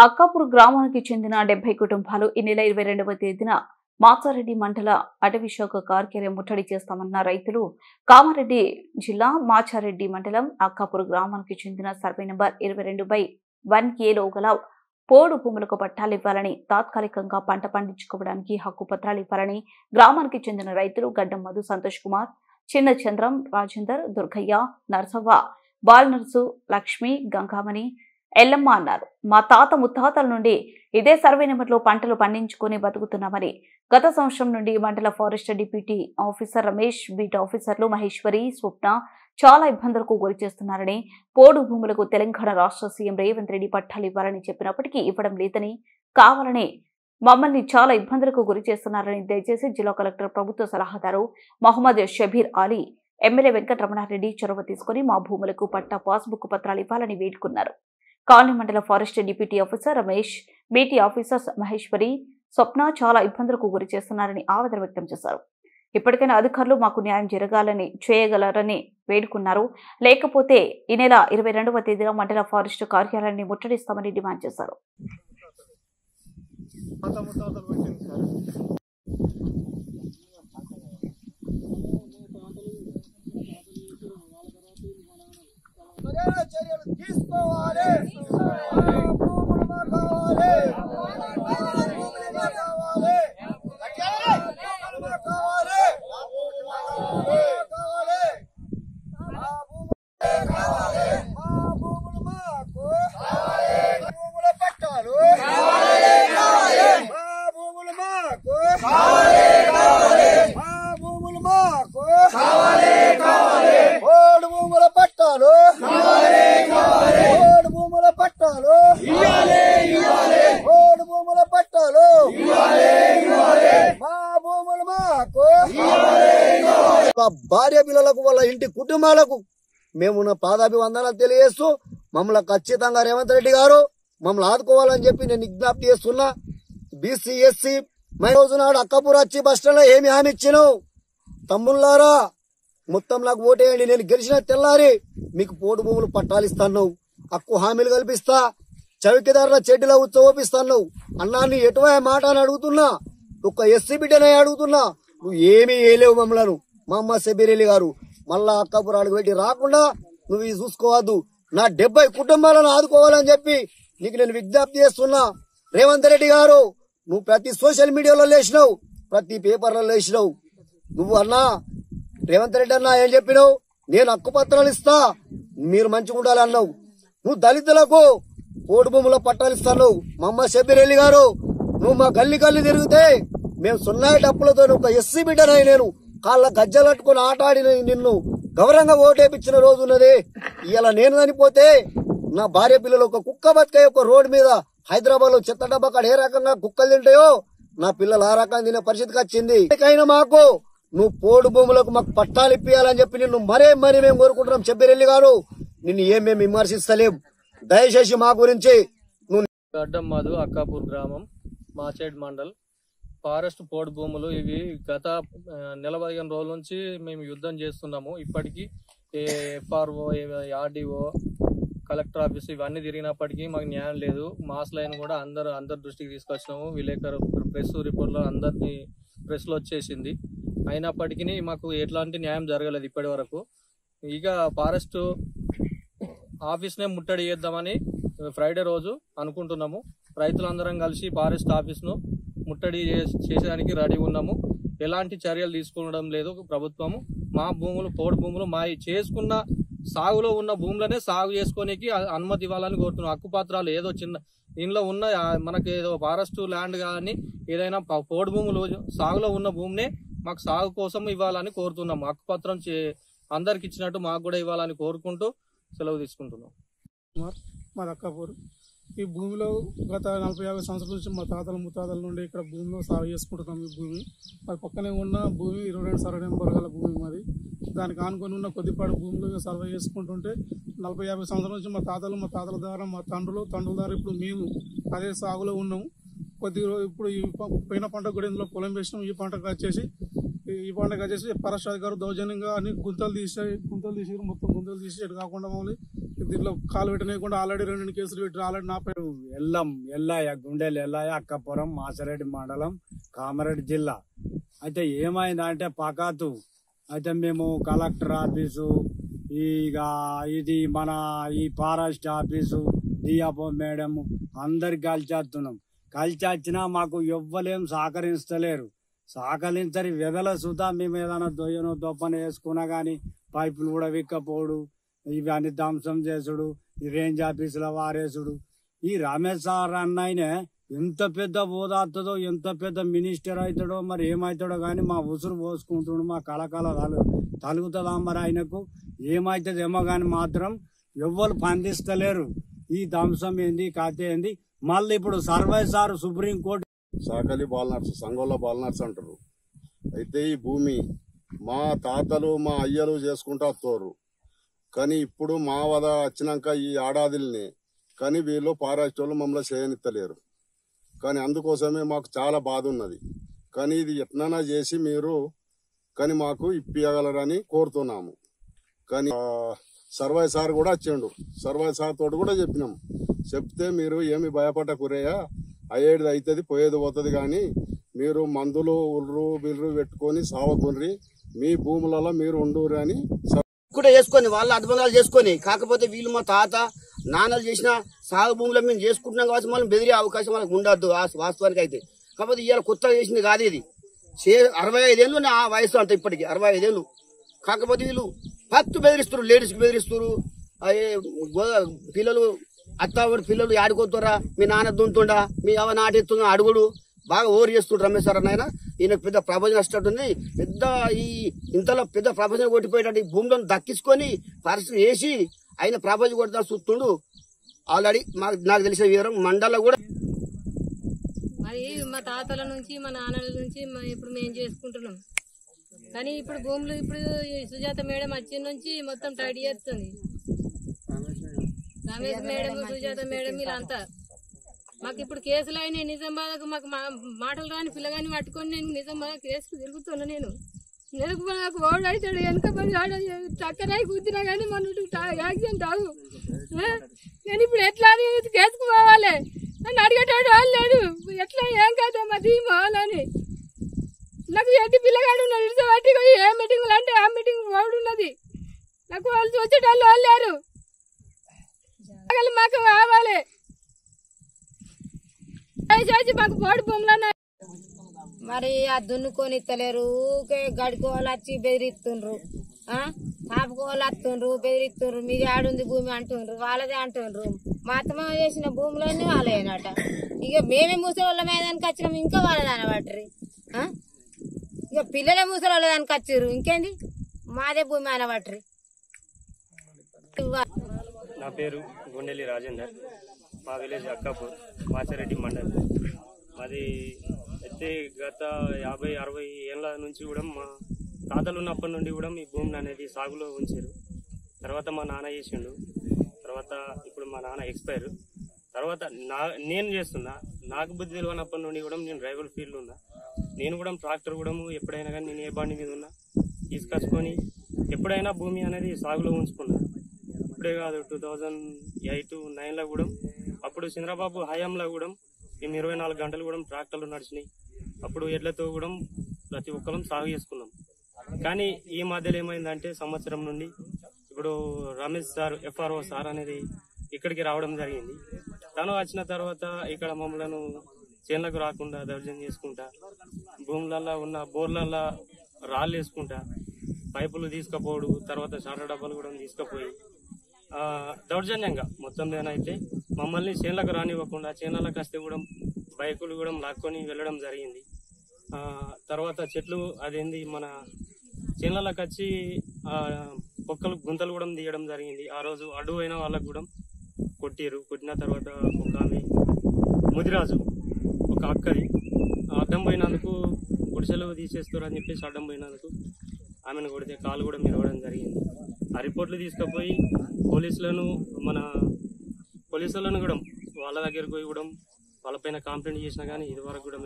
అక్కాపూర్ గ్రామానికి చెందిన 70 కుటుంబాలు ఈ నెల 22వ తేదీన మాచారెడ్డి మండల అటవీ శాఖ కార్యాలయం ముట్టడి చేస్తామన్న రైతులు కామారెడ్డి జిల్లా మాచారెడ్డి మండలం అక్కాపూర్ గ్రామానికి చెందిన సర్వే నంబర్ 22/1A గల పోడు భూములకు పట్టాలు ఇవ్వాలని, తాత్కాలికంగా పంట పండించుకోవడానికి హక్కు పత్రాలు ఇవ్వాలని గ్రామానికి చెందిన రైతులు గడ్డం మధు, సంతోష్ కుమార్, చిన్న చంద్రం, రాజేందర్, దుర్గయ్య, నర్సవ్వ, బాలనర్సు, లక్ష్మి, గంగామణి, ఎల్లమ్మ అన్నారు. మా తాత ముత్తాతల నుండి ఇదే సర్వే నెంబర్లో పంటలు పండించుకుని బతుకుతున్నామని, గత సంవత్సరం నుండి మండల forest deputy officer Ramesh, beat ఆఫీసర్లు మహేశ్వరి, స్వప్న చాలా ఇబ్బందులకు గురి చేస్తున్నారని, పోడు భూములకు తెలంగాణ రాష్ట్ర సీఎం రేవంత్ రెడ్డి పట్టాలు ఇవ్వాలని చెప్పినప్పటికీ ఇవ్వడం లేదని, కావాలని మమ్మల్ని చాలా ఇబ్బందులకు గురి చేస్తున్నారని, దయచేసి జిల్లా కలెక్టర్, ప్రభుత్వ సలహాదారు మహమ్మద్ షబీర్ అలీ, ఎమ్మెల్యే వెంకటరమణారెడ్డి చొరవ తీసుకుని మా భూములకు పట్టా పాస్బుక్ పత్రాలు ఇవ్వాలని వేడుకున్నారు. కాలనీ మండల forest deputy officer Ramesh, BT officers Maheshwari, Swapna చాలా ఇబ్బందులకు గురి చేస్తున్నారని ఆవేదన వ్యక్తం చేశారు. ఇప్పటికైనా అధికారులు మాకు న్యాయం చేయగలరని వేడుకున్నారు. లేకపోతే ఈ నెల 22వ తేదీన మండల ఫారెస్ట్ కార్యాలయాన్ని ముట్టడిస్తామని డిమాండ్ చేశారు. చర్యలు తీసుకోవాలి. భార్య పిల్లలకు వాళ్ళ ఇంటి కుటుంబాలకు మేము పాదాభివందనాలు తెలియజేస్తూ మమ్మల్ని ఖచ్చితంగా రేవంత్ రెడ్డి గారు మమ్మల్ని ఆదుకోవాలని చెప్పి నేను విజ్ఞప్తి చేస్తున్నా. బీసీ ఎస్సీ రోజు నాడు అక్కాపూర్ వచ్చి బస్టాండ్ లో ఏమి హామీ ఇచ్చినావు? తమ్ముళ్ళారా మొత్తం నాకు ఓటేయండి, నేను గెలిచిన తెల్లారి మీకు పోటు భూములు పట్టాలిస్తాను, హక్కు హామీలు కల్పిస్తా, చౌకీదారుల చెడ్డిలో ఉత్సవపిస్తాను అన్నాన్ని ఎటువే మాట అని అడుగుతున్నా. ఒక ఎస్సీ బిడ్డనే అడుగుతున్నా, నువ్వు ఏమీ వేయలేవు మమ్మలను. మా అమ్మ షబీర్ గారు మళ్ళా అక్కాపూర్ అడుగు పెట్టి రాకుండా నువ్వు ఇది చూసుకోవద్దు, నా 70 కుటుంబాలను ఆదుకోవాలని చెప్పి నీకు నేను విజ్ఞప్తి చేస్తున్నా. రేవంత్ రెడ్డి గారు నువ్వు ప్రతి సోషల్ మీడియాలో లేచినావు, ప్రతి పేపర్లో లేచినావు. నువ్వు అన్నా రేవంత్ రెడ్డి అన్నా ఏం చెప్పినావు? నేను హక్కు పత్రాలు ఇస్తా, మీరు మంచిగా ఉండాలి అన్నావు. నువ్వు దళితులకు పోటు భూములో పట్టాలు ఇస్తాను. మా అమ్మ షబీర్ గారు నువ్వు మా గల్లి తిరిగితే మేము సున్నాయి డప్పులతో ఒక ఎస్సీ బిడ్డనై నేను కాళ్ళ గజ్జలట్టుకుని ఆటాడిన నిన్ను గౌరవంగా ఓటేపించిన రోజు ఉన్నది. ఇలా నేను చనిపోతే నా భార్య పిల్లలు ఒక కుక్క బతికే ఒక రోడ్డు మీద హైదరాబాద్ లో చెత్త డబ్బా కాడ ఏ రకంగా కుక్కలు తింటాయో నా పిల్లలు ఆ రకంగా తినే పరిస్థితికి వచ్చింది. అయినా మాకు నువ్వు పోడు భూములకు మాకు పట్టాలు ఇప్పియాలని చెప్పి నిన్ను మరీ మేము కోరుకుంటున్నాం. షబీర్ గారు నిన్ను మేము విమర్శిస్తలేం, దయచేసి మా గురించి. గడ్డం మధు, అక్కాపూర్ గ్రామం, మాచేడ్ మండల్. ఫారెస్ట్ పోడు భూములు ఇవి గత 15 రోజుల నుంచి మేము యుద్ధం చేస్తున్నాము. ఇప్పటికీ FRO, RDO, కలెక్టర్ ఆఫీస్ ఇవన్నీ తిరిగినప్పటికీ మాకు న్యాయం లేదు. మాస్ లైన్ కూడా అందరి దృష్టికి తీసుకొచ్చినాము. విలేకరు, ప్రెస్ రిపోర్ట్లో అందరినీ ప్రెస్లో వచ్చేసింది. అయినప్పటికీ మాకు ఎట్లాంటి న్యాయం జరగలేదు ఇప్పటి వరకు. ఇక ఫారెస్ట్ ఆఫీస్నే ముట్టడి చేద్దామని ఫ్రైడే రోజు అనుకుంటున్నాము. రైతులందరం కలిసి ఫారెస్ట్ ఆఫీస్ను ముట్టడి చేసేదానికి రెడీ ఉన్నాము. ఎలాంటి చర్యలు తీసుకోవడం లేదు ప్రభుత్వము. మా భూములు, పోడు భూములు, మా చేసుకున్న సాగులో ఉన్న భూములనే సాగు చేసుకోనికి అనుమతి ఇవ్వాలని కోరుతున్నాం. హక్కు పత్రాలు ఏదో చిన్న దీనిలో ఉన్న మనకి ఏదో ఫారెస్ట్ ల్యాండ్ కానీ ఏదైనా పోడు భూములు సాగులో ఉన్న భూమినే మాకు సాగు కోసం ఇవ్వాలని కోరుతున్నాము. హక్కు పత్రం అందరికి ఇచ్చినట్టు మాకు కూడా ఇవ్వాలని కోరుకుంటూ సెలవు తీసుకుంటున్నాం. మాది అక్కాపూర్. ఈ భూమిలో గత 40-50 సంవత్సరాల నుంచి మా తాతల ముత్తాతల నుండి ఇక్కడ భూమిలో సాగు చేసుకుంటున్నాం. ఈ భూమి మరి పక్కనే ఉన్న భూమి 22 సర్వే నెంబర్ గల భూమి మాది. దానికి ఆనుకొని ఉన్న కొద్దిపాటి భూమిలో సర్వే చేసుకుంటుంటే 40-50 సంవత్సరాల నుంచి మా తాతల ద్వారా, మా తండ్రుల ద్వారా ఇప్పుడు మేము అదే సాగులో ఉన్నాము. కొద్దిగా ఇప్పుడు ఈ పోయిన పంట కూడా ఇందులో పొలం వేసినాం. ఈ పంటకు వచ్చేసి ఫారెస్ట్ అధికారులు దౌర్జన్యంగా అన్ని గుంతలు తీసారు. మొత్తం గుంతలు తీసి ఎటు కాకుండా మమ్మల్ని దీంట్లో కాలు పెట్టనీయకుండా ఆల్రెడీ 2 కేసులు పెట్టి ఆల్రెడీ నాపై ఎల్లయ్య గుండెలు ఎల్లయ్య అక్కపురం మాచారెడ్డి మండలం కామారెడ్డి జిల్లా. అయితే ఏమైందంటే పకాతు అయితే మేము కలెక్టర్ ఆఫీసు ఇక ఇది మన ఈ ఫారెస్ట్ ఆఫీసు డిఆర్ఓ మేడం అందరికి కలిసేస్తున్నాం. కలిసి మాకు ఎవ్వలేం సహకరిస్తలేరు. సహకరించని వెదల సుతా మేము ఏదైనా దొయ్యనో దొప్పన వేసుకున్నా గానీ పైపులు కూడా విక్కపోడు, ఇవన్నీ ధ్వంసం చేసుడు, ఈ రేంజ్ ఆఫీసులో వారేసుడు. ఈ రమేష్ సార్ అన్నయనే ఎంత పెద్ద హోదాతుందో ఎంత పెద్ద మినిస్టర్ అవుతాడో మరి ఏమవుతాడో గానీ మా ఉసురు పోసుకుంటుండు. మా కళకళ తలుగుతుందా మరి ఆయనకు ఏమవుతుందేమో గాని మాత్రం ఎవ్వరు స్పందిస్తలేరు. ఈ ధ్వంసం ఏంది కథ ఏంది. మళ్ళీ ఇప్పుడు సర్వే సార్ సుప్రీంకోర్టు సాకలి బాలనర్స్ సంగోళ్ళ బాలనర్స్ అంటారు. అయితే ఈ భూమి మా తాతలు మా అయ్యలు చేసుకుంటా వస్తారు. కానీ ఇప్పుడు మా వద వచ్చినాక ఈ ఏడాదిల్ని కానీ వీళ్ళు ఫారెస్ట్ వాళ్ళు మమ్మల్ని చేయనిత్తలేరు. కానీ అందుకోసమే మాకు చాలా బాధ ఉన్నది. కానీ ఇది ఎట్లైనా చేసి మీరు కానీ మాకు ఇప్పియగలరని కోరుతున్నాము. కానీ సర్వే సార్ కూడా వచ్చిండు. సర్వే సార్ తోటి కూడా చెప్పినాం. చెప్తే మీరు ఏమి భయపడకురేయా, అయ్యేది అవుతుంది పోయేది పోతుంది, కానీ మీరు మందులు ఉర్రు బిర్రు పెట్టుకొని సావకుర్రి, మీ భూములలో మీరు ఉండుర్రి అని కూడా చేసుకొని వాళ్ళ అద్భుతాలు చేసుకొని. కాకపోతే వీళ్ళు మా తాత నాన్నలు చేసిన సాగు భూములు మేము చేసుకుంటున్నాం కాబట్టి మనం బెదిరే అవకాశం మనకు ఉండద్దు వాస్తవానికి అయితే. కాకపోతే ఇవాళ కొత్తగా చేసింది కాదు ఇది. 65 ఏళ్ళు నా వయసు అంత ఇప్పటికి 65 ఏళ్ళు. కాకపోతే వీళ్ళు ఫస్ట్ బెదిరిస్తారు, లేడీస్ కి బెదిరిస్తారు. పిల్లలు అత్తావుడు పిల్లలు ఆడుకోతురా, మీ నాన్న దుంతుండా, మీ అవ నాటెత్తుందా అడుగుడు బాగా ఓవర్ చేస్తుండ్రు రమేష్ సార్ అన్న. ఈయనకు పెద్ద ప్రపంచం వస్తుంది. పెద్ద ఈ ఇంతలో పెద్ద ప్రపంచం కొట్టిపోయేటట్టు భూమిలో దక్కించుకొని పరిస్థితి వేసి ఆయన ప్రపంచం కొడతా చూస్తుండు. ఆల్రెడీ నాకు తెలిసిన వివరం మండలంలో కూడా మరి మా తాతల నుంచి మా నాన్నల నుంచి ఇప్పుడు మేము చేసుకుంటున్నాం. కానీ ఇప్పుడు భూములు ఇప్పుడు సుజాత మేడం వచ్చిన నుంచి మొత్తం టైట్ చేస్తుంది. రమేష్ మేడం సుజాత మేడం వీళ్ళంతా మాకు ఇప్పుడు కేసులు అయినాయి. నిజామాబాద్కు మాకు మాటలు రాని పిల్లగాని పట్టుకొని నేను నిజామాబాద్ కేసుకు తిరుగుతున్నా. నేను నాకు ఓడు అవుతాడు వెనక పడి చక్కరాయి కూర్చున్నా కానీ మన యాక్సిడెంట్ అవు. నేను ఇప్పుడు ఎట్లా కేసుకు పోవాలి నన్ను అడిగేటాడు వాళ్ళు లేడు. ఎట్లా ఏం కాదా మరి పోవాలని నాకు ఎట్టి పిల్లగాడు ఉన్నాడు. ఇడిసబట్టి ఏ మీటింగ్లు అంటే ఆ మీటింగ్ ఓడు ఉన్నది. నాకు వాళ్ళు వచ్చేటోళ్ళు వాళ్ళు లేరు. మాకు కావాలి మాకు పోడు భూములు మరి ఆ దున్నుకొని ఇస్తలేరు. ఊకే గడుకోవాలి వచ్చి బెదిరిస్తుండ్రు, కాపుకోవాలి వస్తుండ్రు బెదిరిస్తుండ్రు. మీది ఆడుంది భూమి అంటుండ్రు, వాళ్ళదే అంటుండ్రు. మా అత్తమ్మ చేసిన భూములన్నీ వాళ్ళేనట. ఇక మేమే ముసలి దానికి వచ్చినాం, ఇంకా వాళ్ళది అనబట్టరి. ఇక పిల్లలే ముసలి దానికి వచ్చిర్రు, ఇంకేంది మాదే భూమి అనబట్టరి. నా పేరు గుండెలి రాజేందర్. మా విలేజ్ అక్కాపూర్, మాచారెడ్డి మండల్. మాది అయితే గత 50-60 ఏళ్ళ నుంచి కూడా మా తాతలు ఉన్నప్పటి నుండి కూడా ఈ భూమిని అనేది సాగులో ఉంచారు. తర్వాత మా నాన్న చేసిండు. తర్వాత ఇప్పుడు మా నాన్న ఎక్స్పైర్. తర్వాత నేను చేస్తున్నా. నాకు బుద్ధి తెలియనప్పటి నుండి కూడా నేను డ్రైవర్ ఫీల్డ్ ఉన్నా. నేను కూడా ట్రాక్టర్ కూడా ఎప్పుడైనా కానీ నేను ఏ బండి మీద ఉన్నా తీసుకొచ్చుకొని ఎప్పుడైనా భూమి అనేది సాగులో ఉంచుకున్నా. ఇప్పుడే కాదు 2008-9లో కూడా అప్పుడు చంద్రబాబు హయాంలో కూడా మేము 24 గంటలు కూడా ట్రాక్టర్లు నడిచినాయి. అప్పుడు ఎడ్లతో కూడా ప్రతి ఒక్కరం సాగు చేసుకున్నాం. కానీ ఈ మధ్యలో ఏమైందంటే సంవత్సరం నుండి ఇప్పుడు రమేష్ సార్ FRO సార్ అనేది ఇక్కడికి రావడం జరిగింది. తను వచ్చిన తర్వాత ఇక్కడ మమ్మలను చేనులకు రాకుండా దౌర్జన్యం చేసుకుంటా, భూములలో ఉన్న బోర్లలో రాళ్ళు వేసుకుంటా, పైపులు తీసుకుపోడు, తర్వాత షార్ట్ డబ్బాలు కూడా తీసుకుపోయి దౌర్జన్యంగా మొత్తం అయితే మమ్మల్ని చేనులకు రానివ్వకుండా చేనులకు వస్తే కూడా బైకులు కూడా లాక్కొని వెళ్ళడం జరిగింది. తర్వాత చెట్లు అదేంది మన చేనులకు వచ్చి పొక్కలు గుంతలు కూడా తీయడం జరిగింది. ఆ రోజు అడ్డు అయిన వాళ్ళకు కూడా కొట్టిరు. కొట్టిన తర్వాత ఒక ఆమె ముదిరాజు ఒక అక్కది అడ్డం పోయినందుకు గుడిసెలు తీసేస్తారు అని చెప్పేసి అడ్డం పోయినందుకు ఆమెను కొడితే కాలు కూడా మిరవడం జరిగింది. ఆ రిపోర్ట్లు తీసుకుపోయి పోలీసులను కూడా వాళ్ళ దగ్గరకు పోయి కూడా వాళ్ళపైన కంప్లైంట్ చేసినా కానీ ఇది వరకు కూడా